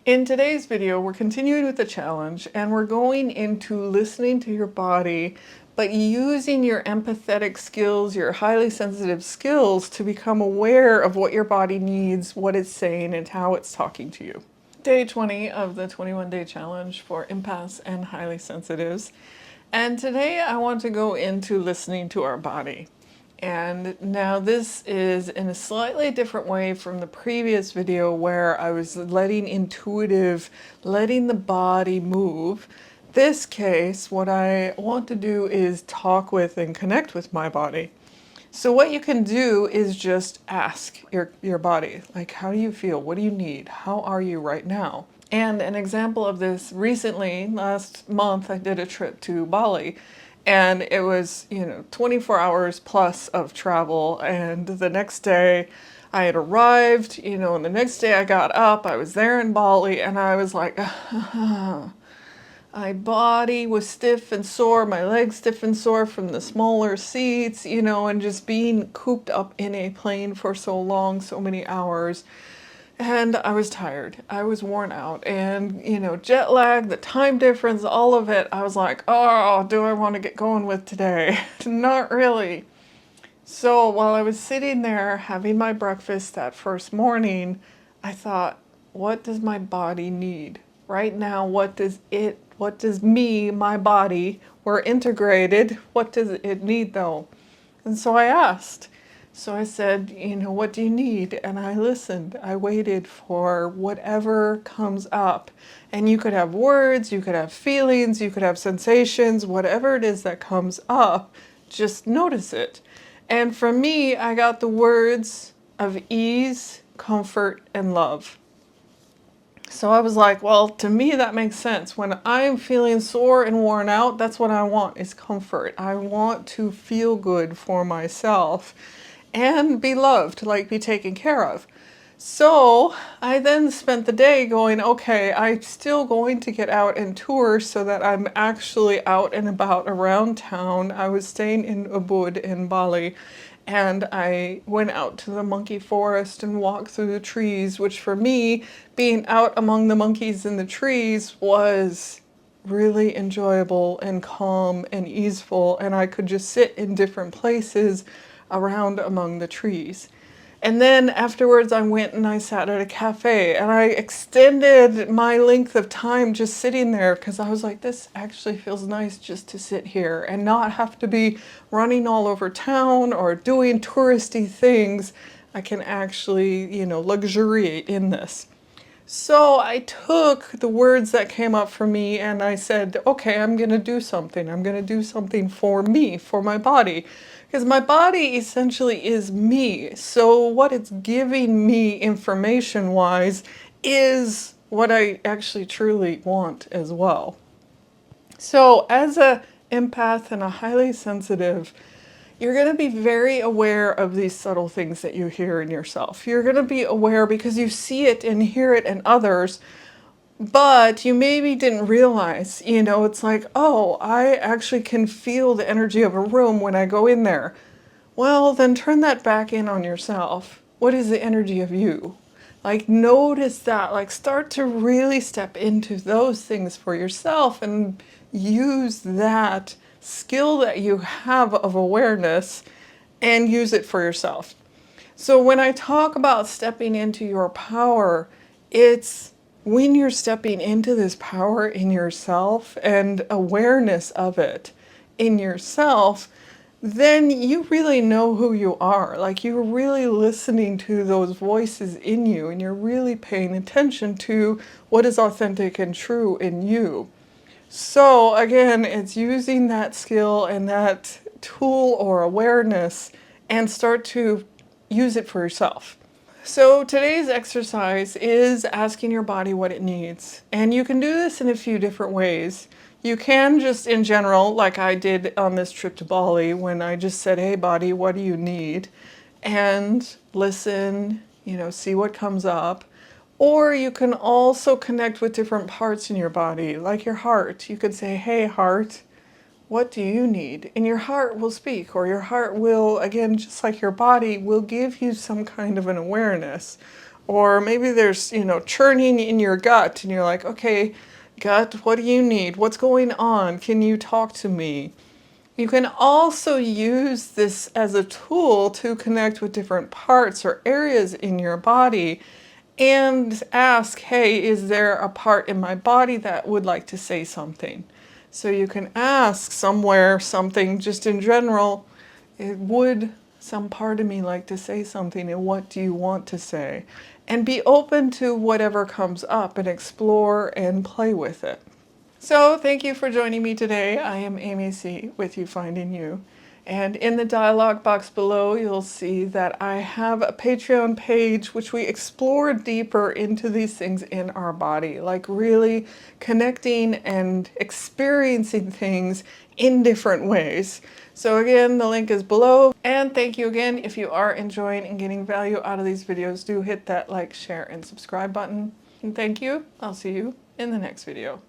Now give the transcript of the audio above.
In today's video, we're continuing with the challenge and we're going into listening to your body, but using your empathetic skills, your highly sensitive skills to become aware of what your body needs, what it's saying, and how it's talking to you. Day 20 of the 21-day challenge for empaths and highly sensitives. And today I want to go into listening to our body. And now this is in a slightly different way from the previous video where I was letting the body move. This case, what I want to do is talk with and connect with my body. So what you can do is just ask your body, like, how do you feel? What do you need? How are you right now? And an example of this recently, last month, I did a trip to Bali. And it was, 24 hours plus of travel. And the next day I had arrived, and the next day I got up, I was there in Bali, and I was like, my body was stiff and sore, my legs stiff and sore from the smaller seats, and just being cooped up in a plane for so long, so many hours. And I was tired. I was worn out. And, jet lag, the time difference, all of it, I was like, oh, do I want to get going with today? Not really. So while I was sitting there having my breakfast that first morning, I thought, what does my body need? Right now, what does my body, we're integrated, what does it need though? And so I asked. So I said, what do you need? And I listened. I waited for whatever comes up. And you could have words, you could have feelings, you could have sensations, whatever it is that comes up, just notice it. And for me, I got the words of ease, comfort, and love. So I was like, well, to me that makes sense. When I'm feeling sore and worn out, that's what I want, is comfort. I want to feel good for myself and be loved, like be taken care of. So I then spent the day going, okay, I'm still going to get out and tour so that I'm actually out and about around town. I was staying in Ubud in Bali, and I went out to the monkey forest and walked through the trees, which for me, being out among the monkeys in the trees was really enjoyable and calm and easeful, and I could just sit in different places around among the trees. And then afterwards I went and I sat at a cafe and I extended my length of time just sitting there because I was like, this actually feels nice just to sit here and not have to be running all over town or doing touristy things. I can actually, luxuriate in this. So I took the words that came up for me and I said, okay, I'm going to do something. I'm going to do something for me, for my body. Because my body essentially is me. So what it's giving me information-wise is what I actually truly want as well. So as a empath and a highly sensitive, you're going to be very aware of these subtle things that you hear in yourself. You're going to be aware because you see it and hear it in others, but you maybe didn't realize, it's like, oh, I actually can feel the energy of a room when I go in there. Well, then turn that back in on yourself. What is the energy of you? Like, notice that, like, start to really step into those things for yourself and use that skill that you have of awareness and use it for yourself. So when I talk about stepping into your power, it's when you're stepping into this power in yourself and awareness of it in yourself, then you really know who you are. Like, you're really listening to those voices in you and you're really paying attention to what is authentic and true in you. So again, it's using that skill and that tool or awareness and start to use it for yourself. So today's exercise is asking your body what it needs. And you can do this in a few different ways. You can just in general, like I did on this trip to Bali, when I just said, hey body, what do you need? And listen, see what comes up. Or you can also connect with different parts in your body, like your heart. You could say, hey heart, what do you need? And your heart will speak, or your heart will, again, just like your body, will give you some kind of an awareness. Or maybe there's, churning in your gut and you're like, okay, gut, what do you need? What's going on? Can you talk to me? You can also use this as a tool to connect with different parts or areas in your body and ask, hey, is there a part in my body that would like to say something? So you can ask somewhere something just in general, would some part of me like to say something, and what do you want to say? And be open to whatever comes up and explore and play with it. So thank you for joining me today. I am AmyC with You Finding You. And in the dialog box below, you'll see that I have a Patreon page which we explore deeper into these things in our body, like really connecting and experiencing things in different ways. So again, the link is below. And thank you again. If you are enjoying and getting value out of these videos, do hit that like, share, and subscribe button. And thank you. I'll see you in the next video.